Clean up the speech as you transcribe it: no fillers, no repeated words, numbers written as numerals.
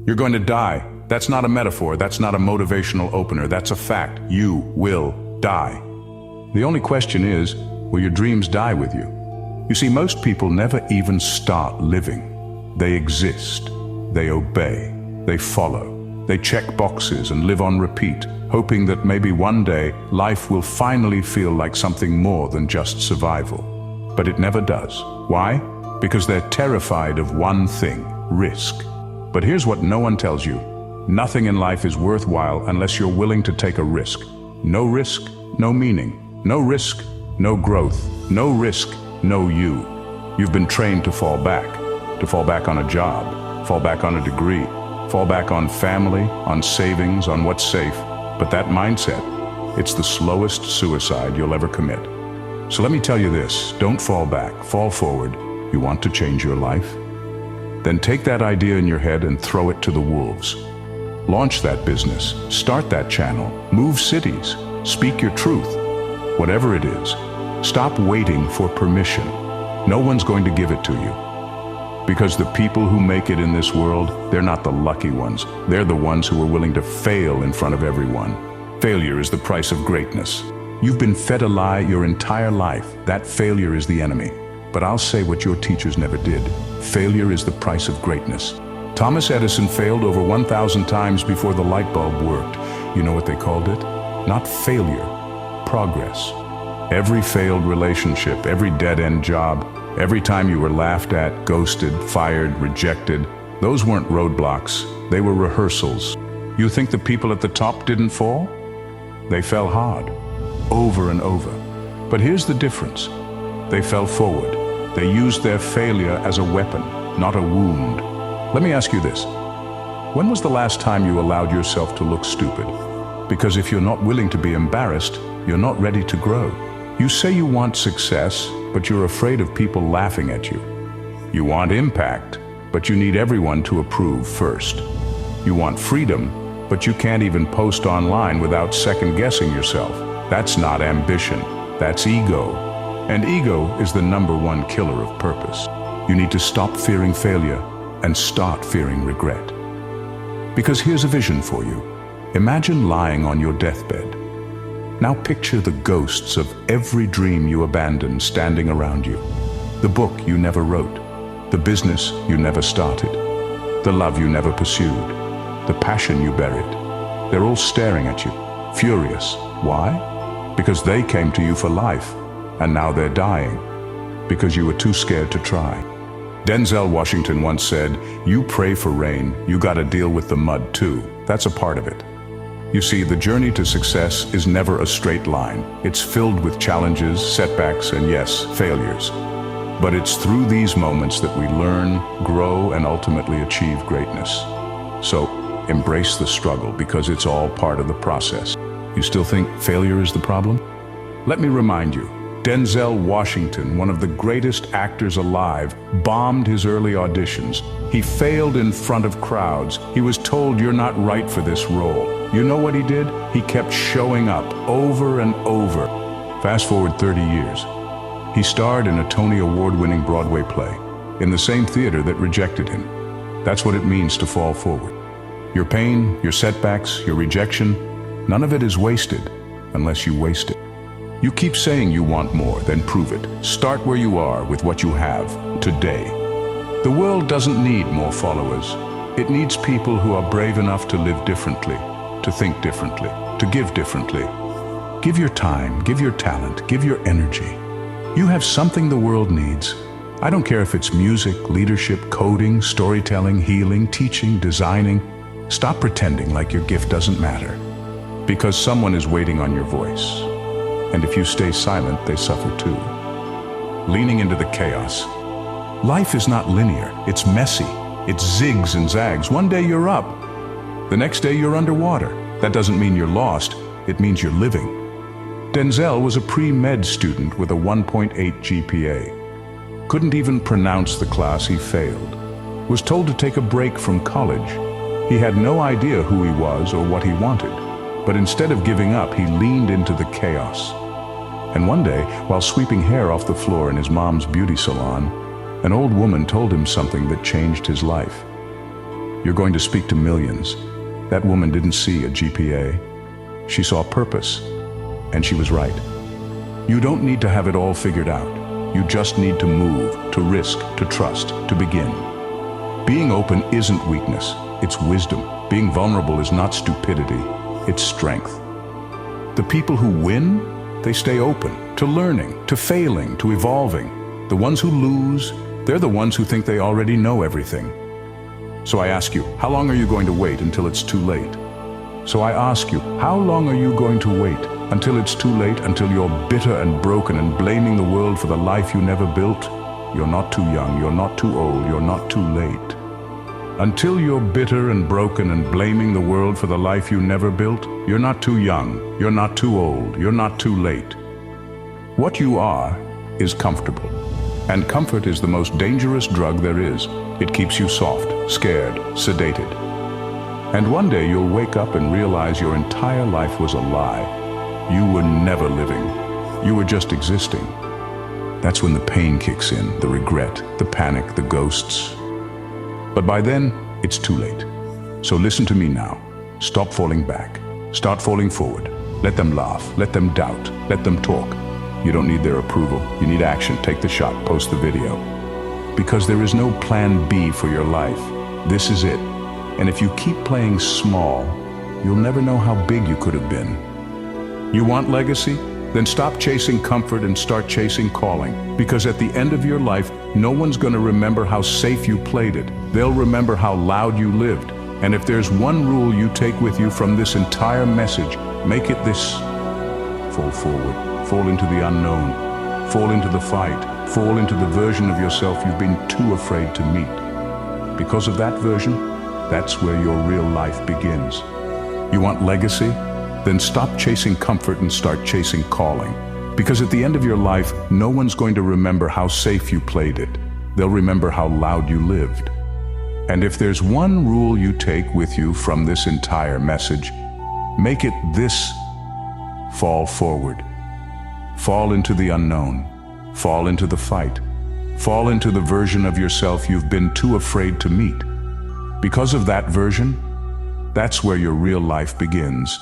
You're going to die. That's not a metaphor. That's not a motivational opener. That's a fact. You will die. The only question is, will your dreams die with you? You see, most people never even start living. They exist. They obey. They follow. They check boxes and live on repeat, hoping that maybe one day life will finally feel like something more than just survival. But it never does. Why? Because they're terrified of one thing: risk. But here's what no one tells you. Nothing in life is worthwhile unless you're willing to take a risk. No risk, no meaning. No risk, no growth. No risk, no you. You've been trained to fall back on a job, fall back on a degree, fall back on family, on savings, on what's safe. But that mindset, it's the slowest suicide you'll ever commit. So let me tell you this, don't fall back, fall forward. You want to change your life? Then take that idea in your head and throw it to the wolves. Launch that business, start that channel, move cities, speak your truth. Whatever it is, stop waiting for permission. No one's going to give it to you. Because the people who make it in this world, they're not the lucky ones. They're the ones who are willing to fail in front of everyone. Failure is the price of greatness. You've been fed a lie your entire life. That failure is the enemy. But I'll say what your teachers never did. Failure is the price of greatness. Thomas Edison failed over 1,000 times before the light bulb worked. You know what they called it? Not failure, progress. Every failed relationship, every dead-end job, every time you were laughed at, ghosted, fired, rejected, those weren't roadblocks, they were rehearsals. You think the people at the top didn't fall? They fell hard, over and over. But here's the difference. They fell forward. They used their failure as a weapon, not a wound. Let me ask you this. When was the last time you allowed yourself to look stupid? Because if you're not willing to be embarrassed, you're not ready to grow. You say you want success, but you're afraid of people laughing at you. You want impact, but you need everyone to approve first. You want freedom, but you can't even post online without second-guessing yourself. That's not ambition, that's ego. And ego is the #1 killer of purpose. You need to stop fearing failure and start fearing regret. Because here's a vision for you. Imagine lying on your deathbed. Now picture the ghosts of every dream you abandoned standing around you. The book you never wrote, the business you never started, the love you never pursued, the passion you buried. They're all staring at you, furious. Why? Because they came to you for life, and now they're dying, because you were too scared to try. Denzel Washington once said, "You pray for rain, you gotta deal with the mud too." That's a part of it. You see, the journey to success is never a straight line. It's filled with challenges, setbacks, and yes, failures. But it's through these moments that we learn, grow, and ultimately achieve greatness. So, embrace the struggle because it's all part of the process. You still think failure is the problem? Let me remind you, Denzel Washington, one of the greatest actors alive, bombed his early auditions. He failed in front of crowds. He was told, "You're not right for this role." You know what he did? He kept showing up over and over. Fast forward 30 years. He starred in a Tony Award-winning Broadway play, in the same theater that rejected him. That's what it means to fall forward. Your pain, your setbacks, your rejection, none of it is wasted unless you waste it. You keep saying you want more, then prove it. Start where you are with what you have today. The world doesn't need more followers. It needs people who are brave enough to live differently, to think differently, to give differently. Give your time, give your talent, give your energy. You have something the world needs. I don't care if it's music, leadership, coding, storytelling, healing, teaching, designing. Stop pretending like your gift doesn't matter. Because someone is waiting on your voice. And if you stay silent, they suffer too. Leaning into the chaos. Life is not linear, it's messy. It zigs and zags. One day you're up, the next day you're underwater. That doesn't mean you're lost, it means you're living. Denzel was a pre-med student with a 1.8 GPA. Couldn't even pronounce the class he failed. Was told to take a break from college. He had no idea who he was or what he wanted. But instead of giving up, he leaned into the chaos. And one day, while sweeping hair off the floor in his mom's beauty salon, an old woman told him something that changed his life. You're going to speak to millions. That woman didn't see a GPA. She saw purpose, and she was right. You don't need to have it all figured out. You just need to move, to risk, to trust, to begin. Being open isn't weakness, it's wisdom. Being vulnerable is not stupidity, it's strength. The people who win, they stay open to learning, to failing, to evolving. The ones who lose, they're the ones who think they already know everything. So I ask you, how long are you going to wait until it's too late? So I ask you, how long are you going to wait until it's too late, until you're bitter and broken and blaming the world for the life you never built? You're not too young, you're not too old, you're not too late. Until you're bitter and broken and blaming the world for the life you never built, you're not too young, you're not too old, you're not too late. What you are is comfortable. And comfort is the most dangerous drug there is. It keeps you soft, scared, sedated. And one day you'll wake up and realize your entire life was a lie. You were never living. You were just existing. That's when the pain kicks in, the regret, the panic, the ghosts. But by then, it's too late. So listen to me now. Stop falling back. Start falling forward. Let them laugh. Let them doubt. Let them talk. You don't need their approval. You need action. Take the shot. Post the video. Because there is no plan B for your life. This is it. And if you keep playing small, you'll never know how big you could have been. You want legacy? Then stop chasing comfort and start chasing calling. Because at the end of your life, no one's going to remember how safe you played it. They'll remember how loud you lived. And if there's one rule you take with you from this entire message, make it this: fall forward. Fall into the unknown. Fall into the fight. Fall into the version of yourself you've been too afraid to meet. Because of that version, that's where your real life begins. You want legacy? Then stop chasing comfort and start chasing calling. Because at the end of your life, no one's going to remember how safe you played it. They'll remember how loud you lived. And if there's one rule you take with you from this entire message, make it this: fall forward. Fall into the unknown. Fall into the fight. Fall into the version of yourself you've been too afraid to meet. Because of that version, that's where your real life begins.